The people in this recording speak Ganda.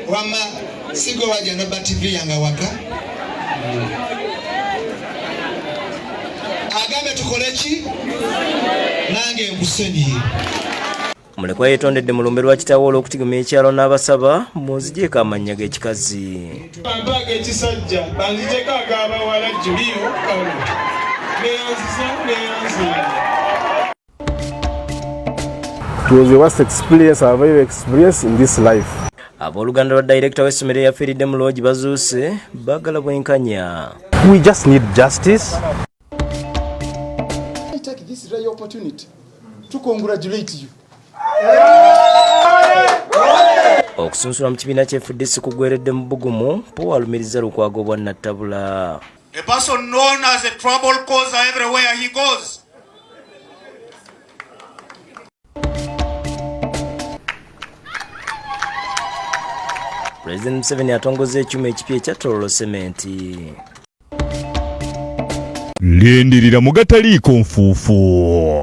wama sigo waja na TV yanga waka agambe tukolechi nange nkusenyi Mulekwa yetondedde mu lumbe lwa kitawo olw'okutiguma ekyalo n'abasaba muzijeko amannya g'ekikazi. Bantu ekisajja banzijeko ag'abawala Leero It was the worst experience I've ever experienced in this life. Abooluganda lwa director w'essomero eyafiiridde mu loogi bazuuse baagala bwenkanya. We just need justice. I take this rare opportunity to congratulate you. Okusunsula mu kibiina ky'FDC kugweredde mu Bugumu po alumiriza Lukwago obwa Nattabula. A person known as a trouble causer everywhere he goes. President Museveni atongozza ekyuma ekipya ekya Tororo Sementi. Lindirira mu gataliiko nfuufu.